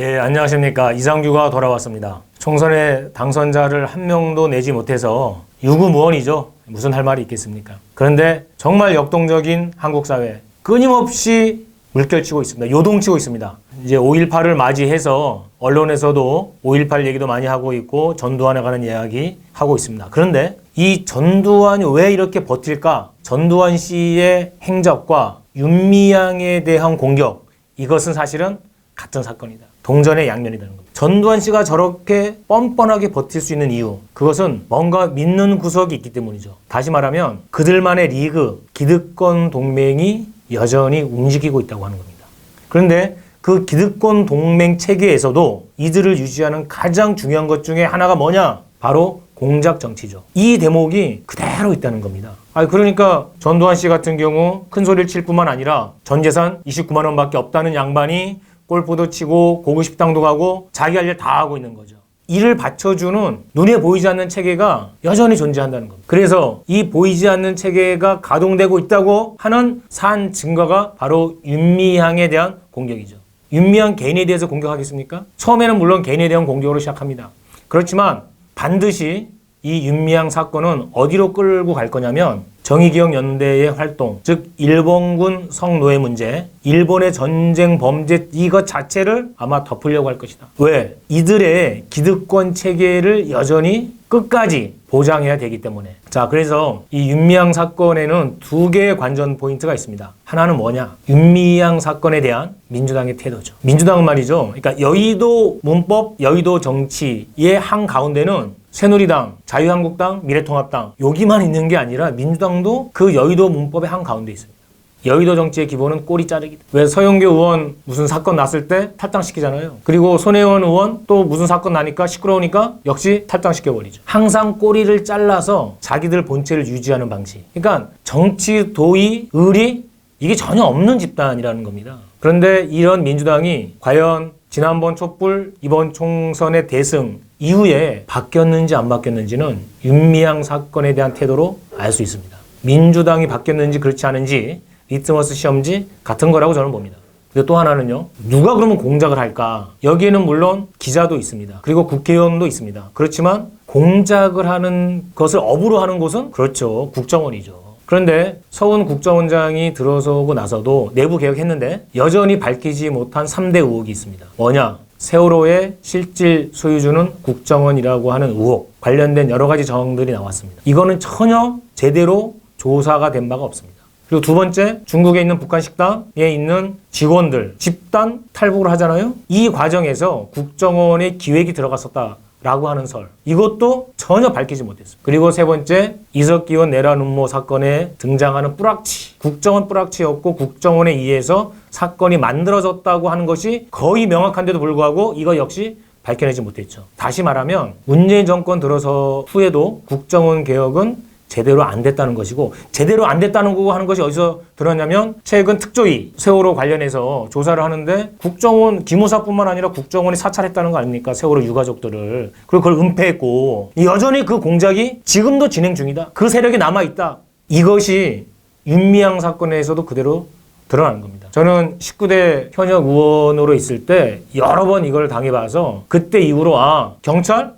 예, 안녕하십니까. 이상규가 돌아왔습니다. 총선에 당선자를 한 명도 내지 못해서 유구무원이죠. 무슨 할 말이 있겠습니까? 그런데 정말 역동적인 한국 사회, 끊임없이 물결치고 있습니다. 요동치고 있습니다. 이제 5.18을 맞이해서 언론에서도 5.18 얘기도 많이 하고 있고 전두환에 관한 이야기 하고 있습니다. 그런데 이 전두환이 왜 이렇게 버틸까? 전두환 씨의 행적과 윤미향에 대한 공격, 이것은 사실은 같은 사건이다. 동전의 양면이라는 겁니다. 전두환 씨가 저렇게 뻔뻔하게 버틸 수 있는 이유, 그것은 뭔가 믿는 구석이 있기 때문이죠. 다시 말하면 그들만의 리그, 기득권 동맹이 여전히 움직이고 있다고 하는 겁니다. 그런데 그 기득권 동맹 체계에서도 이들을 유지하는 가장 중요한 것 중에 하나가 뭐냐? 바로 공작 정치죠. 이 대목이 그대로 있다는 겁니다. 그러니까 전두환 씨 같은 경우 큰 소리를 칠 뿐만 아니라 전 재산 29만 원밖에 없다는 양반이 골프도 치고 고급 식당도 가고 자기 할 일 다 하고 있는 거죠. 이를 받쳐주는 눈에 보이지 않는 체계가 여전히 존재한다는 겁니다. 그래서 이 보이지 않는 체계가 가동되고 있다고 하는 산 증거가 바로 윤미향에 대한 공격이죠. 윤미향 개인에 대해서 공격하겠습니까? 처음에는 물론 개인에 대한 공격으로 시작합니다. 그렇지만 반드시 이 윤미향 사건은 어디로 끌고 갈 거냐면 정의기억연대의 활동, 즉 일본군 성노예 문제, 일본의 전쟁 범죄 이것 자체를 아마 덮으려고 할 것이다. 왜? 이들의 기득권 체계를 여전히 끝까지 보장해야 되기 때문에. 자, 그래서 이 윤미향 사건에는 두 개의 관전 포인트가 있습니다. 하나는 뭐냐? 윤미향 사건에 대한 민주당의 태도죠. 민주당은 말이죠. 그러니까 여의도 문법, 여의도 정치의 한가운데는 새누리당, 자유한국당, 미래통합당 여기만 있는 게 아니라 민주당도 그 여의도 문법의 한가운데 있습니다. 여의도 정치의 기본은 꼬리 자르기다. 왜 서영교 의원 무슨 사건 났을 때 탈당시키잖아요. 그리고 손혜원 의원 또 무슨 사건 나니까 시끄러우니까 역시 탈당시켜버리죠. 항상 꼬리를 잘라서 자기들 본체를 유지하는 방식. 그러니까 정치, 도의, 의리 이게 전혀 없는 집단이라는 겁니다. 그런데 이런 민주당이 과연 지난번 촛불, 이번 총선의 대승 이후에 바뀌었는지 안 바뀌었는지는 윤미향 사건에 대한 태도로 알 수 있습니다. 민주당이 바뀌었는지 그렇지 않은지 리트머스 시험지 같은 거라고 저는 봅니다. 그리고 또 하나는요. 누가 그러면 공작을 할까? 여기에는 물론 기자도 있습니다. 그리고 국회의원도 있습니다. 그렇지만 공작을 하는 것을 업으로 하는 곳은 그렇죠. 국정원이죠. 그런데 서훈 국정원장이 들어서고 나서도 내부 개혁했는데 여전히 밝히지 못한 3대 의혹이 있습니다. 뭐냐? 세월호의 실질 소유주는 국정원이라고 하는 의혹, 관련된 여러 가지 정황들이 나왔습니다. 이거는 전혀 제대로 조사가 된 바가 없습니다. 그리고 두 번째, 중국에 있는 북한 식당에 있는 직원들 집단 탈북을 하잖아요. 이 과정에서 국정원의 기획이 들어갔었다라고 하는 설, 이것도 전혀 밝히지 못했습니다. 그리고 세 번째, 이석기원 내란 음모 사건에 등장하는 뿌락치, 국정원 뿌락치였고 국정원에 의해서 사건이 만들어졌다고 하는 것이 거의 명확한데도 불구하고 이거 역시 밝혀내지 못했죠. 다시 말하면 문재인 정권 들어서 후에도 국정원 개혁은 제대로 안 됐다는 것이고, 제대로 안 됐다는 거 하는 것이 어디서 들었냐면 최근 특조위 세월호 관련해서 조사를 하는데 국정원 기무사뿐만 아니라 국정원이 사찰했다는 거 아닙니까? 세월호 유가족들을. 그리고 그걸 은폐했고 여전히 그 공작이 지금도 진행 중이다. 그 세력이 남아있다. 이것이 윤미향 사건에서도 그대로 드러나는 겁니다. 저는 19대 현역 의원으로 있을 때 여러 번 이걸 당해봐서 그때 이후로 경찰?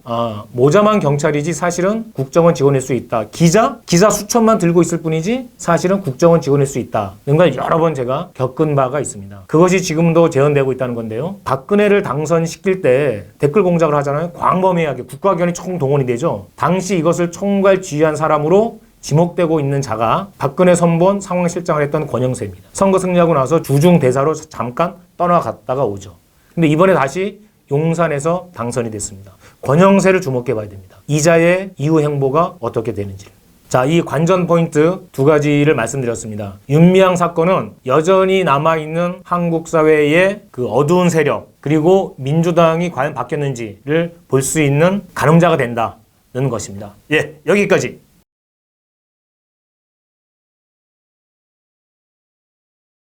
모자만 경찰이지 사실은 국정원 직원일 수 있다. 기자 수천만 들고 있을 뿐이지 사실은 국정원 직원일 수 있다. 이런 걸 여러 번 제가 겪은 바가 있습니다. 그것이 지금도 재현되고 있다는 건데요. 박근혜를 당선시킬 때 댓글 공작을 하잖아요. 광범위하게 국가기관이 총동원이 되죠. 당시 이것을 총괄 지휘한 사람으로 지목되고 있는 자가 박근혜 선본 상황실장을 했던 권영세입니다. 선거 승리하고 나서 주중 대사로 잠깐 떠나갔다가 오죠. 근데 이번에 다시 용산에서 당선이 됐습니다. 권영세를 주목해 봐야 됩니다. 이자의 이후 행보가 어떻게 되는지. 자, 이 관전 포인트 두 가지를 말씀드렸습니다. 윤미향 사건은 여전히 남아있는 한국 사회의 그 어두운 세력, 그리고 민주당이 과연 바뀌었는지를 볼 수 있는 가늠자가 된다는 것입니다. 예, 여기까지.